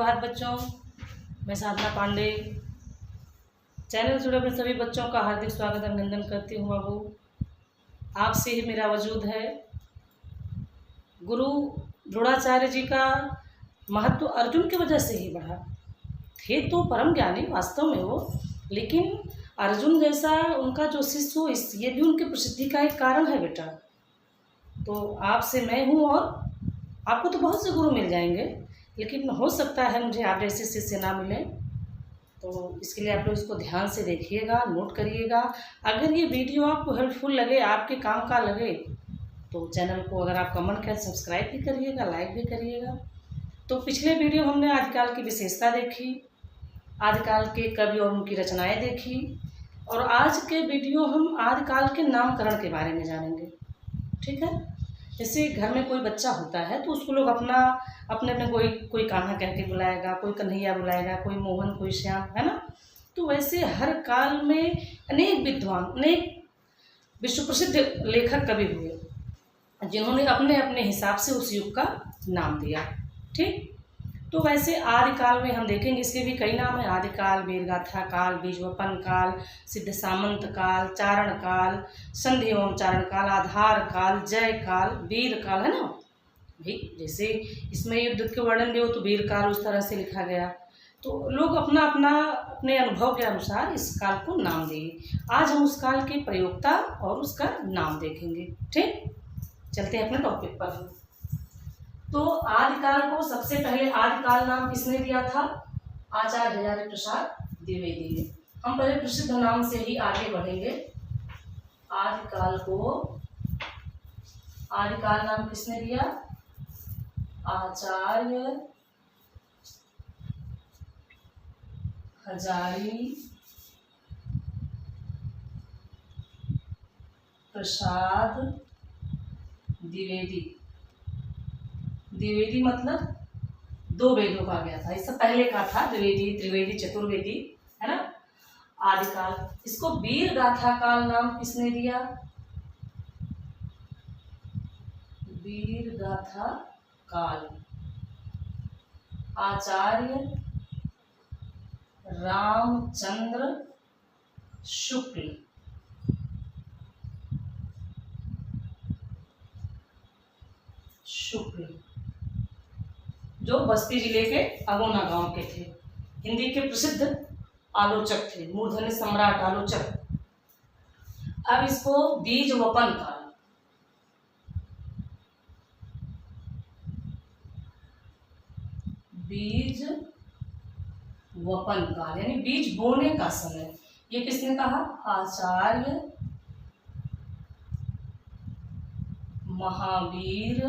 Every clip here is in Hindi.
सुप्रभात बच्चों। मैं साधना पांडे चैनल से जुड़े अपने सभी बच्चों का हार्दिक स्वागत अभिनंदन करती हूँ। बाबू, आपसे ही मेरा वजूद है। गुरु द्रोणाचार्य जी का महत्व अर्जुन की वजह से ही बढ़ा। थे तो परम ज्ञानी वास्तव में वो, लेकिन अर्जुन जैसा उनका जो शिष्य हो, ये भी उनकी प्रसिद्धि का एक कारण है बेटा। तो आपसे मैं हूँ और आपको तो बहुत से गुरु मिल जाएंगे, लेकिन हो सकता है मुझे आप जैसे शिष्य ना मिले। तो इसके लिए आप लोग इसको ध्यान से देखिएगा, नोट करिएगा। अगर ये वीडियो आपको हेल्पफुल लगे, आपके काम का लगे, तो चैनल को अगर आपका मन करे सब्सक्राइब भी करिएगा, लाइक भी करिएगा। तो पिछले वीडियो हमने आदिकाल की विशेषता देखी, आदिकाल के कवि और उनकी रचनाएं देखी, और आज के वीडियो हम आदिकाल के नामकरण के बारे में जानेंगे। ठीक है। जैसे घर में कोई बच्चा होता है तो उसको लोग अपने अपने कोई कान्हा कह के बुलाएगा, कोई कन्हैया बुलाएगा, कोई मोहन, कोई श्याम, है ना। तो वैसे हर काल में अनेक विद्वान, अनेक विश्व प्रसिद्ध लेखक कवि हुए, जिन्होंने अपने अपने हिसाब से उस युग का नाम दिया। ठीक। तो वैसे आदिकाल में हम देखेंगे, इसके भी कई नाम हैं। आदिकाल, वीरगाथा काल, बीजवपन काल, सिद्ध सामंत काल, चारण काल, संधि एवं चारण काल, आधार काल, जय काल, वीर काल, है ना भाई। जैसे इसमें युद्ध के वर्णन भी हो तो वीर काल उस तरह से लिखा गया। तो लोग अपना अपना अपने अनुभव के अनुसार इस काल को नाम दिए। आज हम उस काल के प्रयोक्ता और उसका नाम देखेंगे। ठीक, चलते हैं अपने टॉपिक पर। तो आदिकाल को सबसे पहले आदिकाल नाम किसने दिया था? आचार्य हजारी प्रसाद द्विवेदी ने। हम पहले प्रसिद्ध नाम से ही आगे बढ़ेंगे। आदिकाल को आदिकाल नाम किसने दिया? आचार्य हजारी प्रसाद द्विवेदी। द्विवेदी मतलब दो वेदों का गया था। इससे पहले का था द्विवेदी, त्रिवेदी, चतुर्वेदी, है ना। आदिकाल। इसको वीर गाथा काल नाम किसने दिया? वीर गाथा काल आचार्य रामचंद्र शुक्ल। जो बस्ती जिले के अगोना गांव के थे, हिंदी के प्रसिद्ध आलोचक थे, मूर्धन्य सम्राट आलोचक। अब इसको बीजवपन काल, बीज वपन काल यानी बीज बोने का समय, ये किसने कहा? आचार्य महावीर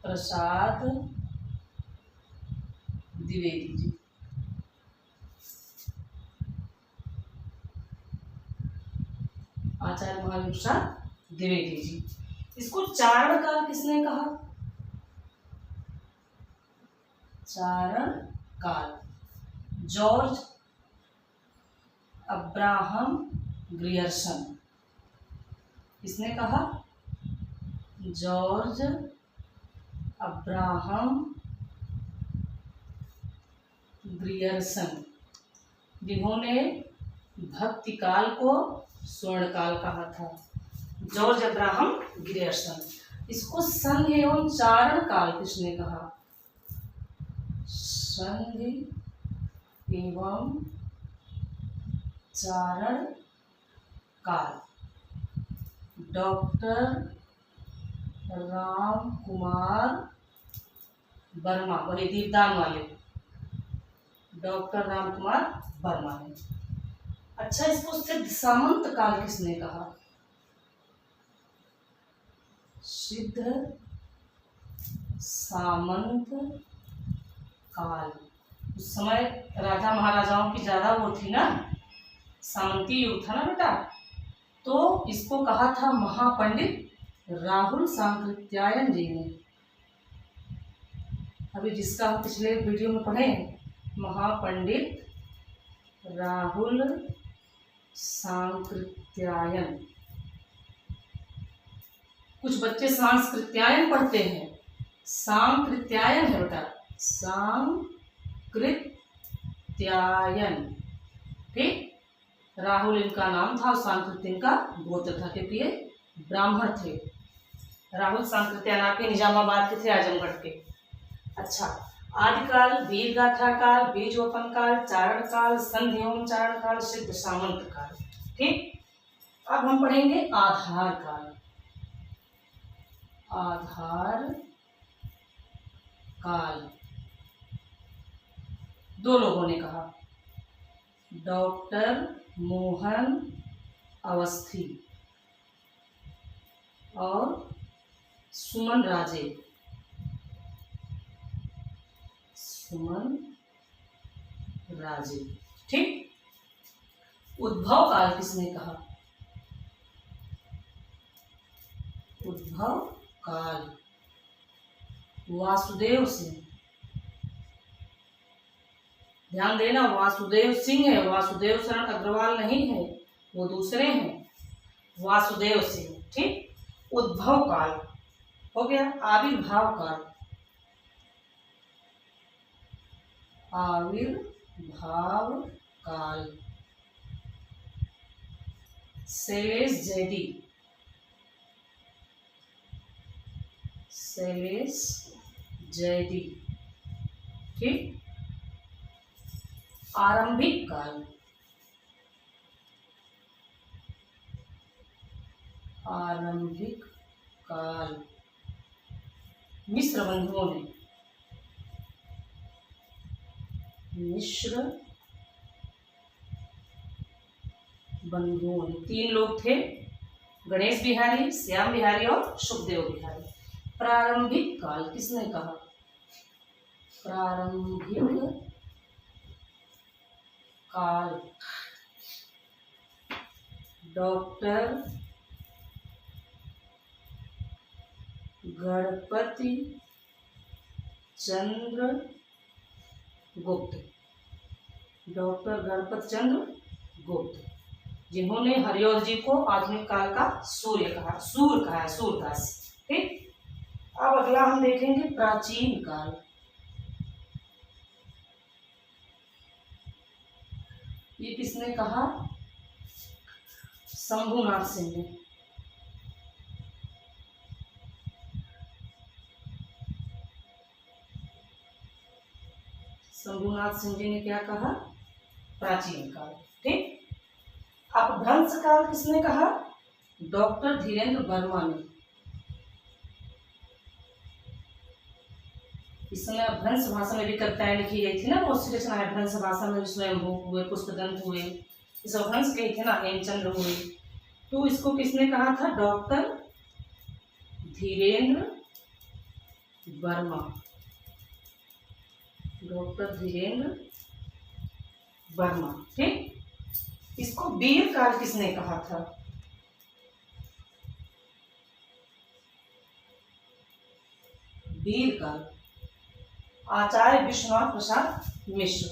प्रसाद द्विवेदी जी। आचार्य महावीर प्रसाद द्विवेदी जी। इसको चारण काल किसने कहा? चारण काल जॉर्ज अब्राहम ग्रियर्सन। किसने कहा? जॉर्ज अब्राहम ग्रियर्सन, जिन्होंने भक्ति काल को स्वर्ण काल कहा था। George Abraham Grierson. इसको संधि एवं चारण काल किसने कहा? संधि एवं चारण काल डॉक्टर राम कुमार वर्मा, वही दीपदान वाले डॉक्टर राम कुमार वर्मा ने। अच्छा, इसको सिद्ध सामंत काल किसने कहा? सिद्ध सामंत काल। उस समय राजा महाराजाओं की ज्यादा वो थी ना, सामंती युग था ना बेटा। तो इसको कहा था महापंडित राहुल सांकृत्यायन जी ने। अभी जिसका हम पिछले वीडियो में पढ़े, महापंडित राहुल सांकृत्यायन। कुछ बच्चे सांस्कृत्यायन पढ़ते हैं, सांकृत्यायन है बेटा, सांकृत्यायन। ठीक, राहुल इनका नाम था और सांकृत्य इनका गोत्र था, क्योंकि ये ब्राह्मण थे। राहुल सांकृत्यायन आपके निजामाबाद के थे, आजमगढ़ के। अच्छा, आदिकाल, वीर गाथा काल, बीजवपन काल, चारण काल, संधि एवं चारण काल, सिद्ध सामंत काल। ठीक, अब हम पढ़ेंगे आधार काल। आधार काल दो लोगों ने कहा, डॉक्टर मोहन अवस्थी और सुमन राजे। सुमन राजे। ठीक, उद्भव काल किसने कहा? उद्भव काल वासुदेव सिंह। ध्यान देना, वासुदेव सिंह है, वासुदेव शरण अग्रवाल नहीं है, वो दूसरे हैं, वासुदेव सिंह। ठीक, उद्भव काल हो गया। आविर्भाव काल, आविर्भाव काल शैलेश जैदी। शैलेश जैदी। ठीक, आरंभिक काल, आरंभिक काल मिश्र बंधुओं ने। मिश्र बंधुओं ने, तीन लोग थे, गणेश बिहारी, श्याम बिहारी और सुखदेव बिहारी। प्रारंभिक काल किसने कहा? प्रारंभिक काल डॉक्टर गणपति चंद्र गुप्त। डॉक्टर गणपति चंद्र गुप्त, जिन्होंने हरिऔध जी को आधुनिक काल का सूर्य कहा, सूर्य कहा है, सूर्यदास। ठीक, अब अगला हम देखेंगे प्राचीन काल। ये किसने कहा? शंभुनाथ सिंह ने। शंभुनाथ सिंह जी ने क्या कहा? प्राचीन काल। ठीक, अपभ्रंश काल किसने कहा? डॉक्टर धीरेन्द्र वर्मा ने। इसमें अपभ्रंश भाषा में भी कविताएं लिखी गई थी ना, बहुत सी रचनाएं अपभ्रंश भाषा में, स्वयंभू हुए, पुष्पदंत हुए, इस अपभ्रंश के थे ना, हेमचंद्र हुए। तो इसको किसने कहा था? डॉक्टर धीरेन्द्र वर्मा। डॉक्टर धीरेन्द्र वर्मा। ठीक, इसको वीर काल किसने कहा था? वीर काल आचार्य विश्वनाथ प्रसाद मिश्र।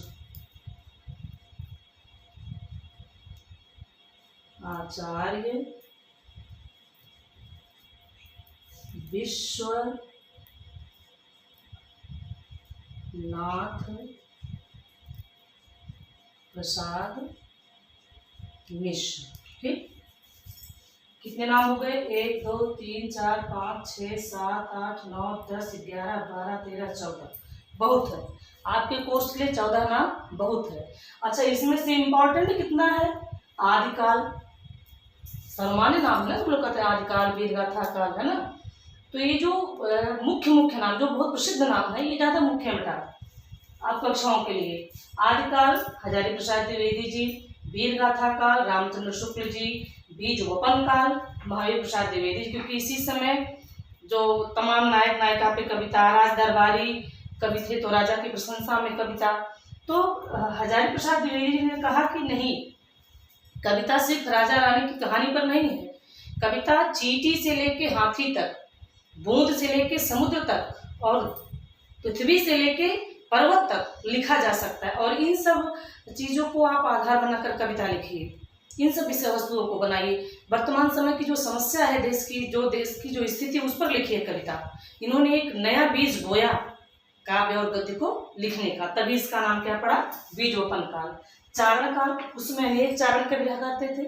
आचार्य विश्वनाथ प्रसाद मिश्र। ठीक, कितने नाम हो गए? 1 2 3 4 5 6 7 8 9 10 11 12 13 14। बहुत है आपके कोर्स के लिए, 14 नाम बहुत है। अच्छा, इसमें से इम्पोर्टेंट कितना है? आदिकाल, सामान्य नाम है ना, हम लोग कहते हैं आदिकाल, वीरगाथा काल, है ना। तो ये जो मुख्य नाम, जो बहुत प्रसिद्ध नाम है, ये ज़्यादा मुख्य बेटा आप कक्षाओं के लिए। आदिकाल हजारी प्रसाद द्विवेदी जी, वीरगाथा काल रामचंद्र शुक्ल जी, बीजवपन काल महावीर प्रसाद द्विवेदी, क्योंकि इसी समय जो तमाम नायक नायिका पे कविता, राज दरबारी कवि थे तो राजा की प्रशंसा में कविता। तो हजारी प्रसाद द्विवेदी जी ने कहा कि नहीं, कविता सिर्फ राजा रानी की कहानी पर नहीं है, कविता चींटी से लेके हाथी तक, बूंद से लेके समुद्र तक और पृथ्वी से लेके पर्वत तक लिखा जा सकता है। और इन सब चीज़ों को आप आधार बनाकर कविता लिखिए। इन सब विषय वस्तुओं को बनाइए। वर्तमान समय की जो समस्या है, देश की जो स्थिति है, उस पर लिखिए कविता। इन्होंने एक नया बीज बोया काव्य और गद्य को लिखने का, तभी इसका नाम क्या पड़ा, बीजोपन काल। चारण काल, उसमें अनेक चारण कवि करते थे,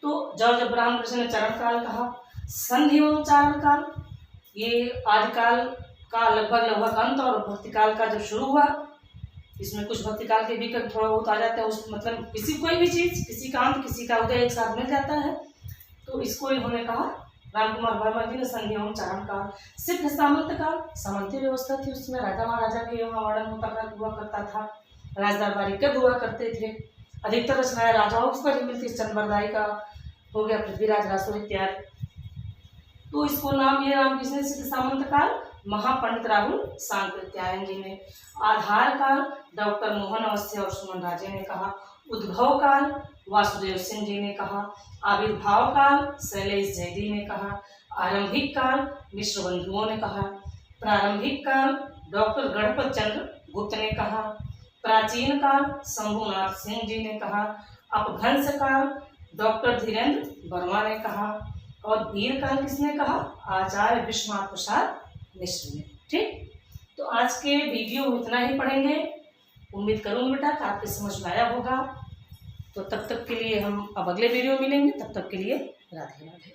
तो जॉर्ज अब्राहम कृष्ण ने चरण काल कहा। संधि एवं चारण काल, ये आदिकाल का लगभग अंत और भक्ति काल का जब शुरू हुआ, इसमें कुछ भक्ति काल के भी थोड़ा बहुत आ जाता है, उस मतलब किसी कोई भी चीज, किसी का अंत किसी का उदय एक साथ मिल जाता है, तो इसको इन्होंने कहा। राम कुमार वर्मा जी ने संधि एवं चारण काल। सिद्ध सामंत काल, सामंती व्यवस्था थी, उसमें राजा महाराजा के वर्णन हुआ करता था, राज दरबारी कब हुआ करते थे, अधिकतर रचनाएं राजाओं पर ही मिलती, चंद्रबरदाई का हो गया, पृथ्वीराज रासो इत्यादि, तो इसको नाम ये नाम किसने, सिद्ध सामंत काल महापंडित राहुल सांकृत्यायन जी ने। आधार काल डॉक्टर मोहन अवस्थी और सुमन राजे ने कहा। उद्भव काल वासुदेव सिंह जी ने कहा। आविर्भाव काल शैलेश जैदी ने कहा। आरंभिक काल मिश्र बंधुओं ने कहा। प्रारंभिक काल डॉक्टर गणपत चंद्र गुप्त ने कहा। प्राचीन काल शंभुनाथ सिंह जी ने कहा। अपभ्रंश काल डॉक्टर धीरेन्द्र वर्मा ने कहा। और वीर काल किसने कहा, आचार्य विश्वनाथ प्रसाद मिश्र ने। ठीक, तो आज के वीडियो में इतना ही पढ़ेंगे। उम्मीद करूंगी बेटा कि आपके समझ में आया होगा। तो तब तक के लिए हम अब अगले वीडियो मिलेंगे, तब तक के लिए राधे राधे।